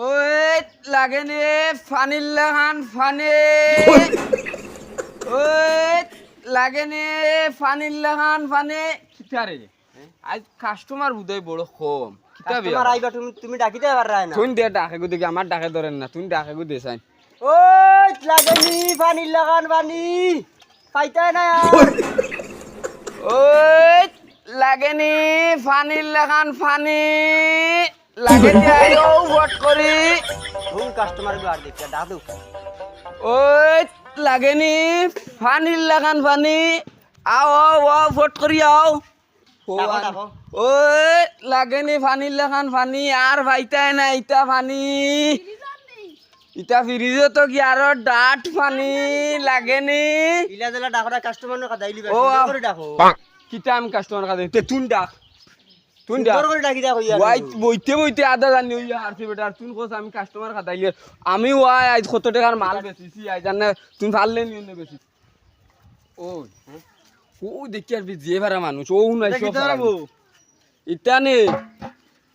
ওই লাগেনি ফানির লাগান ফানি ওই লাগেনি ফানির লাগান ফানি কিতারে আজ কাস্টমার বুঝাই বড় কম কিতাবে কাস্টমার আইবা তুমি ডাকিতে পাররা না তুই দে ডাকে গো দেখি আমার ডাকে ধরেন না তুই ডাকে গো দে সাইন ওই লাগেনি পানির লাগান পানি পাইতাই না ওই লাগেনি ফানির লাগান ফানি লাগেনি আইও ভোট করি হুম কাস্টমার আর দেখতে দাদু ওই লাগেনি ফানির লাগান ফানি আও আও ভোট করি আও ডাকো ওই লাগেনি ফানির লাগান ফানি আর ভাইতাই না ইটা ফানি ইটা ফ্রিজে তো কি আরো ডাট ফানি লাগেনি ইলা জেলা ডাকরা কাস্টমার না কাদাইলি ও, করে ডাকো কিটা আমি কাস্টমার কাছে তে তুই ডাক তুই ডাক করে ডাকি দেখো ইয়ার ওয়াই বইতে বইতে আদা জানি ওই আরছি বেটা আর তুই কোস আমি কাস্টমার খাতাইলে আমি ওয়াই আজ কত টাকার মাল বেচিছি আজ জানে তুই পারলে নিয়ে বেশি ওই ও দেখি আর যে ভাড়া মানুষ ও নাই সব ইটা নে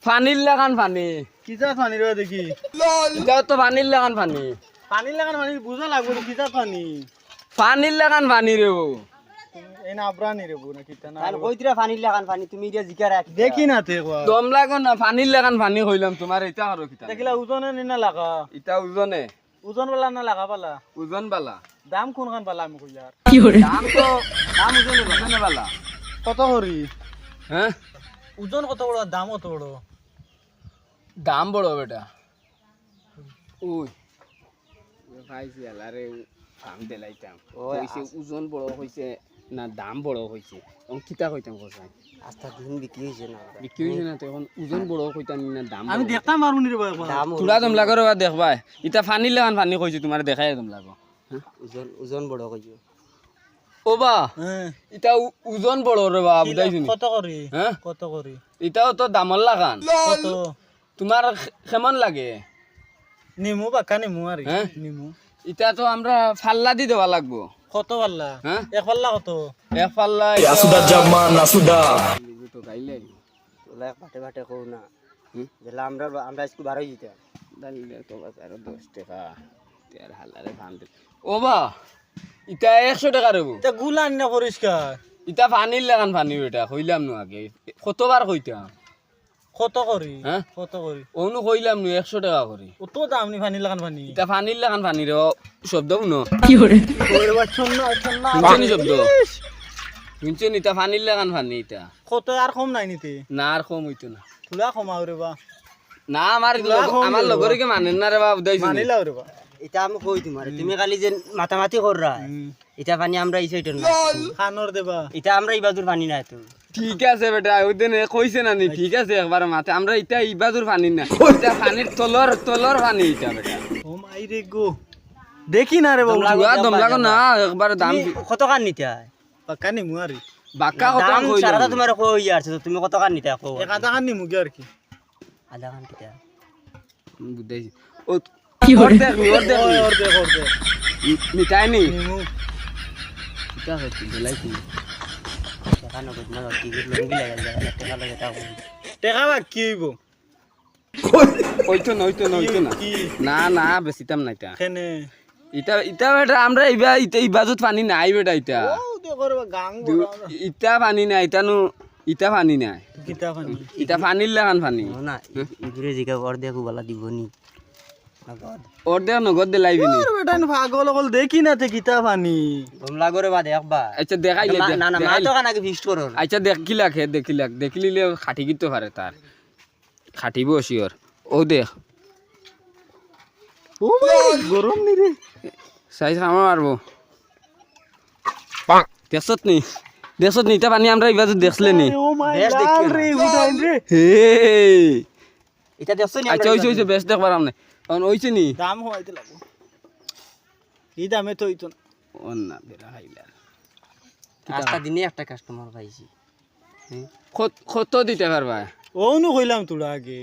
ফানির লাগান ফানি কিতা পানি রে দেখি ইটাও তো ফানির লাগান ফানি পানির লাগান পানি বুঝা লাগবে কিতা পানি ফানির লাগান ফানি রে ও এই না আবরানি রে বুনা কিতা না আর কইতরা পানির লাগান পানি তুমি ইয়া জিকা রাখি দেখি না তে কোয়া দম লাগো না ফানির লাগান ফানি কইলাম তোমার এটা করো কিতা দেখিলা ওজনে নি না লাগা ইটা ওজনে ওজন বালা না লাগা বালা ওজন বালা দাম কোন খান বালা আমি কই আর দাম তো দাম ওজনে বালা কত করি হ্যাঁ ওজন কত বড় দাম কত বড় দাম বড় বেটা ওই ভাইছি আলারে দাম দিলাইতাম কইছে ওজন বড় হইছে না দাম বড় হইছে এখন কিতা কইতাম কোসাই আস্তা দিন বিক্রি হইছে না বিক্রি হইছে না তো এখন ওজন বড় কইতাম না দাম আমি দেখতাম মারুনি রে বাবা দাম তুলা দম লাগো রে দেখবা ইটা ফানি লাগান ফানি কইছি তোমার দেখাই দম লাগো ওজন ওজন বড় কইছো ও বা হ্যাঁ ইটা ওজন বড় রে বা বুঝাইছিনি কত করি হ্যাঁ কত করি ইটাও তো দামল লাগান কত তোমার কেমন লাগে নিমু বাকা নিমু আর হ্যাঁ? নিমু ইটা তো আমরা ফাল্লা দি দেওয়া লাগবো কত পাল্লা হ্যাঁ এক পাল্লা কত এক ফাল্লা Asuda Jaman Asuda. তো গাইলে তোলা বাটে বাটে কও না হুম? জেলা আমরা স্কুল বার হই যেতে দালিলে তো বাস আর 10 টাকা তের হালারে ফান দে ও বা ইটা 100 টাকা রেবো তে গুলান না পরিষ্কার ইটা ফানির লাগান ফানি এটা কইলাম না আগে কতবার কইতাম কত করি হ্যাঁ? কত করি অনু কইলাম না 100 টাকা করে অত দাম নি পানি লাগান পানি ইটা ফানির লাগান ফানি রে শব্দ শুনো ওরে বাচ্চা না না শুনছেন শব্দ শুনছেন ইটা ফানির লাগান ফানি ইটা কত আর কম নাই নিতে না আর কম হইতো না তুলা কমাও রে বা না আমার লগরে কি মানেন না রে বাবা বুঝাইছি মানিলাও রে বা এটা আমি কই তোমারে তুমি খালি যে মাতামাতি কররা এটা পানি আমরা এই সাইডের না খানর দেবা এটা আমরা এই বাজুর পানি না তো ঠিক আছে বেটা ওই দিন কইছে না নি ঠিক আছে একবার মাথা আমরা ইটা ইবাদুর পানি না এটা পানির তলর পানি ইটা বেটা ও মাই রে গো দেখি না রে বাবু দম লাগো না একবার দাম কত কান নিতে হয় পাকা নিমু আর বাক্কা কত দাম কইলাম সারাটা তোমার কই আছে তো তুমি কত কান নিতে কো এক আধা খান নিমু কি আর কি আধা কান নিতে বুঝাইছি ও কি ওর দেখ ওর দে মিঠাই নি নিমু ইটা হচ্ছে দিলাইছি টাকা নগদ না টিকিট লঙ্গি লাগা যায় টাকা লাগে টাকা টাকা বা কি হইব ওইতো না কি না না বেশিতাম না এটা কেনে ইটা বেটা আমরা ইবাদত পানি নাই বেটা ইটা ও দেখো রে গাং ইটা পানি নাই ইটা পানি নাই কিতা পানি ইটা পানির লাগান পানি না ইগুরে জিগা ওর দেখো বালা দিবনি নগদ ওর দেখ নগদ দিলাইবি নি আর বেটা পাগল পাগল দেখি না তে কিতা পানি তোমলা করে বা দেখবা আচ্ছা দেখাইলে না না মা তো কানাকে ফিক্সড করো আচ্ছা দেখিলে খাটি কিতে পারে তার খাটিব শিওর ও দেখ ও গরম নি রে সাইজ আমার মারবো দেখছত নি ইটা পানি আমরা এবার দেখলে নি ও মাই বেশ লাল দেখি রে উঠাইন রে হে এটা দেখছো নি আচ্ছা হইছে বেশ দেখবার আমনে কারণ হইছে নি দাম হইতে লাগো এই দামে তো হইতো না ও না বেরা খাইলা আজটা দিনে একটা কাস্টমার পাইছি কত দিতে পারবা ও নু কইলাম তোরা আগে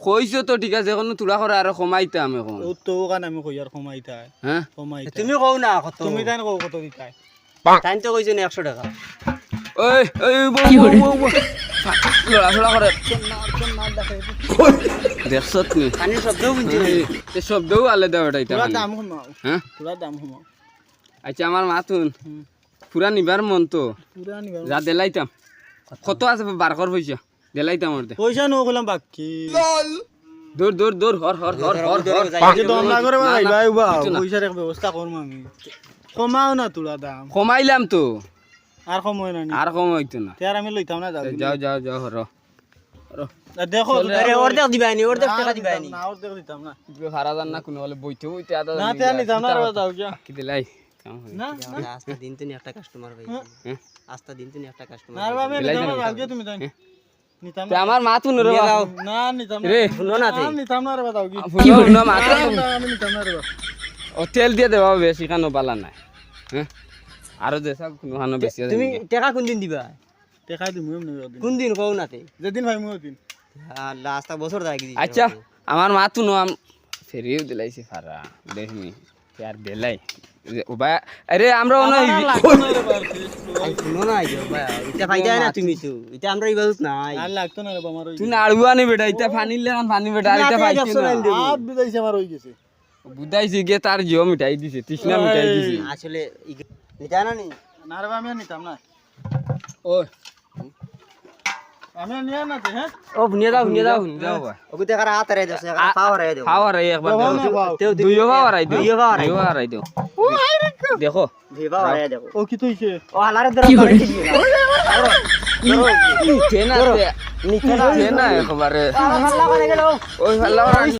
কইছো তো ঠিক আছে এখন তুলা করে আর কমাইতাম এখন ও তো কান আমি কই আর কমাইতা হ্যাঁ কমাইতা তুমি কও না কত তুমি তাই কও কত দিতাই টাইম তো কইছেন 100 টাকা ওই ওই লড়াফড়া করে দেখছত নি পানির শব্দও বুঝছি এ শব্দও আলে দেওয়া এটা তোরা দাম কমাও হ্যাঁ তোরা দাম কমাও আচ্ছা আমার মাতুন পুরা নিবার মন তো পুরা নিবা যা দেলাইতাম কত আছে বারকর পয়সা দেলাইতাম ওর দে পয়সা নো কইলাম বাকি দূর দূর দূর হর হর হর হর হর যে দম না করে না, ভাই না, ভাই বা কিছু না। পয়সার এক ব্যবস্থা করব আমি কমাও না তোরা দাম কমাইলাম তো আর কমাই না আর কম হইতো না তার আমি লইতাম না যাও যাও যাও হর দেখো আরে অর্ধেক দিবাইনি অর্ধেক টাকা দিবাইনি না ওর দিতাম না ভাড়া জান না কোনো বলে বইতে বইতে আদা না তার নিতাম না রে দাও কি কি দিলাই কাম হয় না আস্তা দিন তুমি একটা কাস্টমার ভাই হ্যাঁ? আস্তা দিন তুমি একটা কাস্টমার না রে আমি দিলাই নিতাম না না। আজকে তুমি তাই নিতাম তে না আমার মাতুন রে নিয়ে যাও। না নিতাম না রে শুনো না তে নিতাম না রে দাও কি ফুল না মাতুন না, আমি নিতাম না রে ও তেল দিয়ে দেবা বেশি কানো বালা নাই হ্যাঁ আরো দে সব কোনো হানো বেশি আছে তুমি টাকা কোন দিন দিবা দেখাই দিমু এমনি ওদিন কোন দিন কও না তে যেদিন ভাই মু ওদিন লাস্ট বছর দাগ দিছি আচ্ছা আমার মাতুন ফেরিও দিলাইছে ফারা দেখনি यार দেলাই ওবা আরে আমরা ওনা শুনো না আইও ভাই এটা ফাইদা না তুমি তো এটা আমরা ইবাদত নাই আর লাগতো না রে আমার ওই তুই নাড়ুয়া নি বেটা ইটা ফানিলে পানি বেটা আর ইটা পাইছে না হাত বিদাইছে আমার হই গেছে বুদাইছি গে তার জিও মিটাই দিছে তৃষ্ণা মিটাই দিছে আসলে এটা না নি না রে আমি আর নিতাম না ওই আমি আর নিয়া না তে হ্যাঁ ও নিয়ে যাও যাও ভাই ওকে দেখা হাত রে দাও দেখা পাও রে দাও খাওয়ার একবার বাবা না বাবা তেও দুইও খাওয়ার আই দিও দুইও খাওয়ার আই দুইও খাওয়ার আই দিও দেখো ভিবা রে দেখো ও কি তুইছে ও হালারে ধরে করে দিবি কেনা নিচে কেনা একবারে হাল্লা করে গেল ওই ভালো